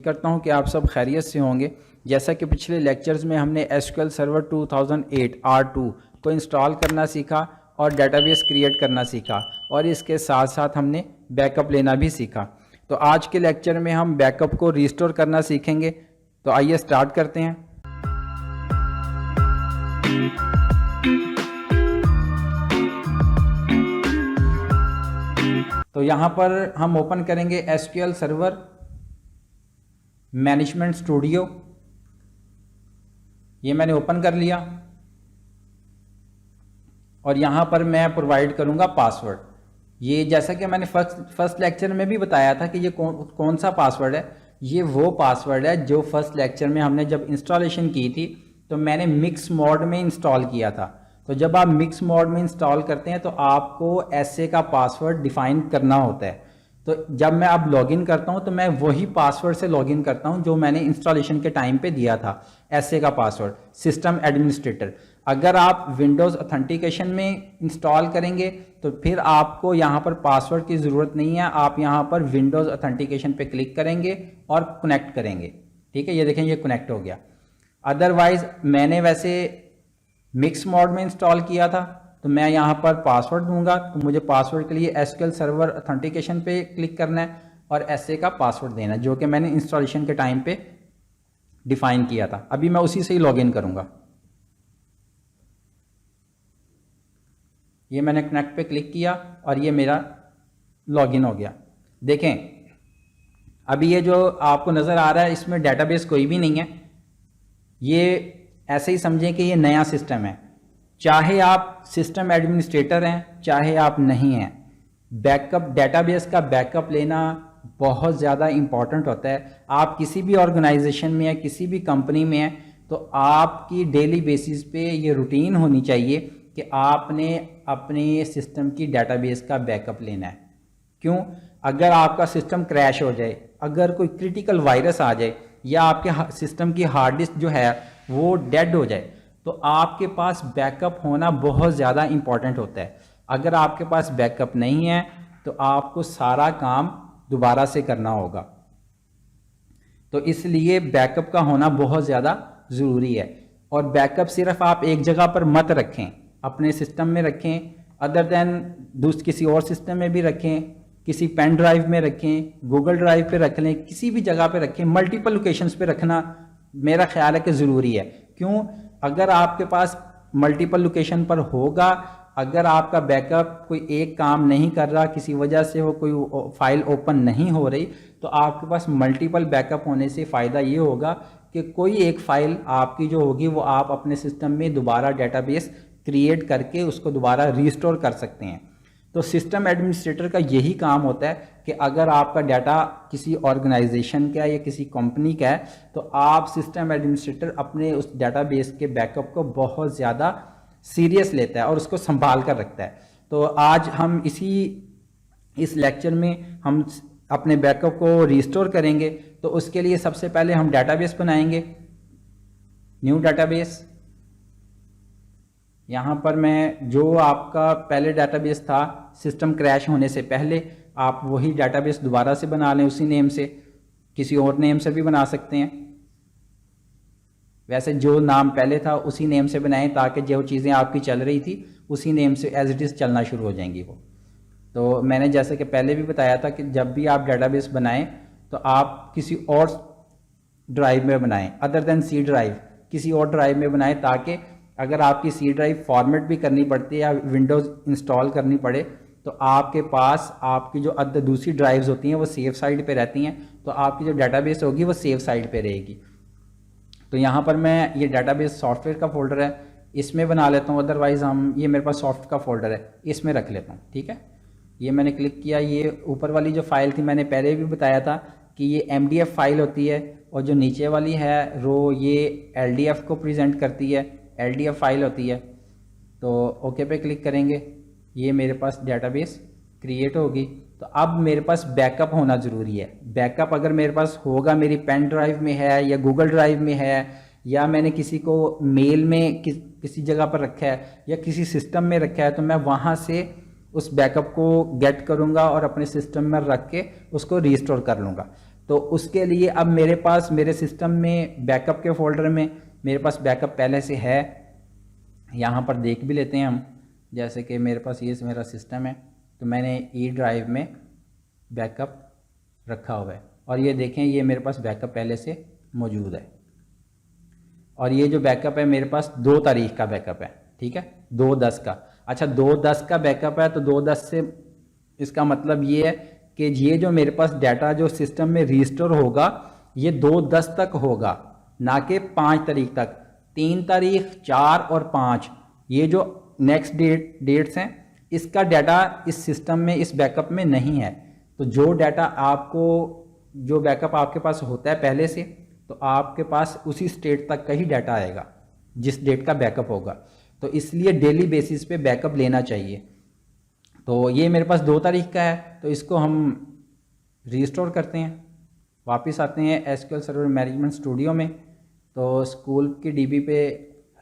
करता हूं कि आप सब खैरियत से होंगे। जैसा कि पिछले लेक्चर्स में हमने एसक्यूएल सर्वर 2008 R2 को इंस्टॉल करना सीखा और डेटाबेस क्रिएट करना सीखा और इसके साथ साथ हमने बैकअप लेना भी सीखा। तो आज के लेक्चर में हम बैकअप को रिस्टोर करना सीखेंगे। तो आइए स्टार्ट करते हैं। तो यहाँ पर हम ओपन करेंगे एसक्यूएल सर्वर मैनेजमेंट स्टूडियो। ये मैंने ओपन कर लिया और यहाँ पर मैं प्रोवाइड करूँगा पासवर्ड। ये जैसा कि मैंने फर्स्ट लेक्चर में भी बताया था कि ये कौन सा पासवर्ड है। ये वो पासवर्ड है जो फर्स्ट लेक्चर में हमने जब इंस्टॉलेशन की थी तो मैंने मिक्स मोड में इंस्टॉल किया था। तो जब आप मिक्स मोड में इंस्टॉल करते हैं तो आपको ऐसे का पासवर्ड डिफाइन करना होता है। तो जब मैं अब लॉगिन करता हूं तो मैं वही पासवर्ड से लॉगिन करता हूं जो मैंने इंस्टॉलेशन के टाइम पे दिया था, ऐसे का पासवर्ड, सिस्टम एडमिनिस्ट्रेटर। अगर आप विंडोज़ ऑथेंटिकेशन में इंस्टॉल करेंगे तो फिर आपको यहाँ पर पासवर्ड की ज़रूरत नहीं है। आप यहाँ पर विंडोज़ ऑथेंटिकेशन पे क्लिक करेंगे और कनेक्ट करेंगे। ठीक है, ये देखें ये कनेक्ट हो गया। अदरवाइज मैंने वैसे मिक्स मोड में इंस्टॉल किया था तो मैं यहाँ पर पासवर्ड दूंगा। तो मुझे पासवर्ड के लिए एसक्यूएल सर्वर ऑथेंटिकेशन पे क्लिक करना है और ऐसे का पासवर्ड देना है जो कि मैंने इंस्टॉलेशन के टाइम पे डिफाइन किया था। अभी मैं उसी से ही लॉगिन करूंगा। ये मैंने कनेक्ट पे क्लिक किया और ये मेरा लॉगिन हो गया। देखें अभी ये जो आपको नज़र आ रहा है इसमें डेटाबेस कोई भी नहीं है। ये ऐसे ही समझें कि ये नया सिस्टम है। चाहे आप सिस्टम एडमिनिस्ट्रेटर हैं चाहे आप नहीं हैं, बैकअप डेटाबेस का बैकअप लेना बहुत ज़्यादा इम्पॉर्टेंट होता है। आप किसी भी ऑर्गेनाइजेशन में या किसी भी कंपनी में हैं तो आपकी डेली बेसिस पे ये रूटीन होनी चाहिए कि आपने अपने सिस्टम की डेटाबेस का बैकअप लेना है। क्यों? अगर आपका सिस्टम क्रैश हो जाए, अगर कोई क्रिटिकल वायरस आ जाए या आपके सिस्टम की हार्ड डिस्क जो है वो डेड हो जाए तो आपके पास बैकअप होना बहुत ज़्यादा इम्पॉर्टेंट होता है। अगर आपके पास बैकअप नहीं है तो आपको सारा काम दोबारा से करना होगा। तो इसलिए बैकअप का होना बहुत ज़्यादा ज़रूरी है। और बैकअप सिर्फ आप एक जगह पर मत रखें, अपने सिस्टम में रखें, अदर देन किसी और सिस्टम में भी रखें, किसी पेन ड्राइव में रखें, गूगल ड्राइव पे रख लें, किसी भी जगह पे रखें। मल्टीपल लोकेशंस पे रखना मेरा ख्याल है कि ज़रूरी है। क्यों? अगर आपके पास मल्टीपल लोकेशन पर होगा, अगर आपका बैकअप कोई एक काम नहीं कर रहा, किसी वजह से वो कोई फाइल ओपन नहीं हो रही, तो आपके पास मल्टीपल बैकअप होने से फ़ायदा ये होगा कि कोई एक फ़ाइल आपकी जो होगी वो आप अपने सिस्टम में दोबारा डेटाबेस क्रिएट करके उसको दोबारा रिस्टोर कर सकते हैं। तो सिस्टम एडमिनिस्ट्रेटर का यही काम होता है कि अगर आपका डाटा किसी ऑर्गेनाइजेशन का या किसी कंपनी का है तो आप सिस्टम एडमिनिस्ट्रेटर अपने उस डेटाबेस के बैकअप को बहुत ज़्यादा सीरियस लेता है और उसको संभाल कर रखता है। तो आज हम इस लेक्चर में हम अपने बैकअप को रिस्टोर करेंगे। तो उसके लिए सबसे पहले हम डेटाबेस बनाएंगे, न्यू डेटाबेस। यहाँ पर मैं जो आपका पहले डेटाबेस था सिस्टम क्रैश होने से पहले, आप वही डेटाबेस दोबारा से बना लें उसी नेम से, किसी और नेम से भी बना सकते हैं। वैसे जो नाम पहले था उसी नेम से बनाएं ताकि जो चीज़ें आपकी चल रही थी उसी नेम से एज इट इज़ चलना शुरू हो जाएंगी वो। तो मैंने जैसे कि पहले भी बताया था कि जब भी आप डेटाबेस बनाएं तो आप किसी और ड्राइव में बनाएं, अदर देन सी ड्राइव, किसी और ड्राइव में बनाएं ताकि अगर आपकी सी ड्राइव फॉर्मेट भी करनी पड़ती है या विंडोज़ इंस्टॉल करनी पड़े तो आपके पास आपकी जो दूसरी ड्राइव्स होती हैं वो सेफ साइड पे रहती हैं, तो आपकी जो डेटाबेस होगी वो सेफ साइड पे रहेगी। तो यहाँ पर मैं ये डेटाबेस सॉफ्टवेयर का फोल्डर है इसमें बना लेता हूँ, अदरवाइज़ ये मेरे पास सॉफ्ट का फोल्डर है इसमें रख लेता हूँ। ठीक है, ये मैंने क्लिक किया। ये ऊपर वाली जो फाइल थी मैंने पहले भी बताया था कि ये MDF फाइल होती है और जो नीचे वाली है रो ये LDF को प्रेजेंट करती है, LDF फाइल होती है। तो ओके पे क्लिक करेंगे, ये मेरे पास डेटाबेस क्रिएट होगी। तो अब मेरे पास बैकअप होना ज़रूरी है। बैकअप अगर मेरे पास होगा, मेरी पेन ड्राइव में है या गूगल ड्राइव में है या मैंने किसी को मेल में किसी जगह पर रखा है या किसी सिस्टम में रखा है, तो मैं वहाँ से उस बैकअप को गेट करूँगा और अपने सिस्टम में रख के उसको रिस्टोर कर लूँगा। तो उसके लिए अब मेरे पास मेरे सिस्टम में बैकअप के फोल्डर में मेरे पास बैकअप पहले से है। यहाँ पर देख भी लेते हैं हम, जैसे कि मेरे पास ये मेरा सिस्टम है, तो मैंने ई ड्राइव में बैकअप रखा हुआ है और ये देखें ये मेरे पास बैकअप पहले से मौजूद है। और ये जो बैकअप है मेरे पास 2 तारीख का बैकअप है, ठीक है, 2/10 का। अच्छा 2/10 का बैकअप है तो 2/10 से इसका मतलब ये है कि ये जो मेरे पास डाटा जो सिस्टम में रिस्टोर होगा ये 2/10 तक होगा, ना कि 5 तारीख तक। 3 तारीख, 4 और 5 ये जो नेक्स्ट डेट्स हैं इसका डाटा इस सिस्टम में इस बैकअप में नहीं है। तो जो डाटा आपको जो बैकअप आपके पास होता है पहले से, तो आपके पास उसी स्टेट तक का ही डाटा आएगा जिस डेट का बैकअप होगा। तो इसलिए डेली बेसिस पे बैकअप लेना चाहिए। तो ये मेरे पास 2 तारीख का है, तो इसको हम रिस्टोर करते हैं। वापस आते हैं एसक्यूएल सर्वर मैनेजमेंट स्टूडियो में। तो स्कूल की डीबी पे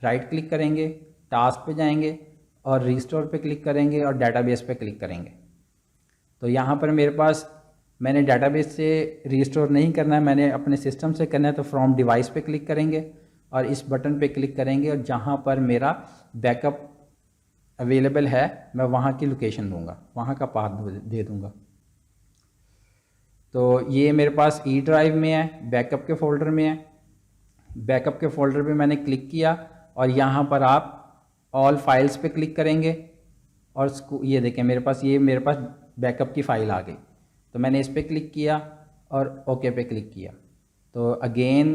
राइट क्लिक करेंगे, टास्क पे जाएंगे और रिस्टोर पे क्लिक करेंगे और डाटाबेस पे क्लिक करेंगे। तो यहाँ पर मेरे पास मैंने डाटाबेस से रिस्टोर नहीं करना है, मैंने अपने सिस्टम से करना है। तो फ्रॉम डिवाइस पे क्लिक करेंगे और इस बटन पे क्लिक करेंगे और जहाँ पर मेरा बैकअप अवेलेबल है मैं वहाँ की लोकेशन दूंगा, वहाँ का पाथ दे दूंगा। तो ये मेरे पास ई ड्राइव में है, बैकअप के फोल्डर में है। बैकअप के फोल्डर पे मैंने क्लिक किया और यहाँ पर आप ऑल फाइल्स पे क्लिक करेंगे और ये देखें मेरे पास बैकअप की फ़ाइल आ गई। तो मैंने इस पर क्लिक किया और ओके पे क्लिक किया। तो अगेन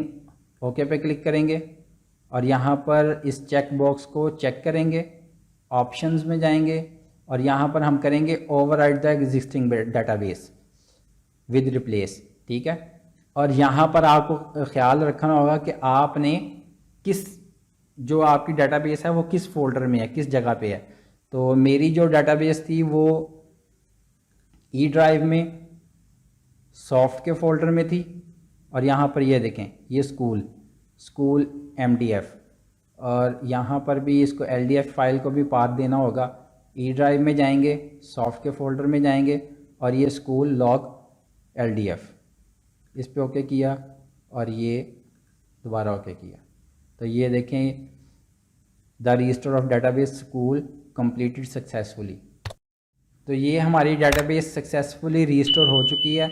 ओके पे क्लिक करेंगे और यहाँ पर इस चेक बॉक्स को चेक करेंगे, ऑप्शंस में जाएंगे और यहाँ पर हम करेंगे overwrite the existing database with replace, ठीक है। और यहाँ पर आपको ख्याल रखना होगा कि आपने जो आपकी डाटाबेस है वो किस फोल्डर में है, किस जगह पे है। तो मेरी जो डाटाबेस थी वो ई ड्राइव में सॉफ्ट के फोल्डर में थी और यहाँ पर ये देखें ये स्कूल MDF, और यहाँ पर भी इसको LDF फाइल को भी पाथ देना होगा। ई ड्राइव में जाएंगे, सॉफ्ट के फोल्डर में जाएंगे और ये स्कूल log LDF इस पे ओके किया और ये दोबारा ओके किया। तो ये देखें the restore of database school completed successfully. तो ये हमारी डाटाबेस सक्सेसफुली रिस्टोर हो चुकी है।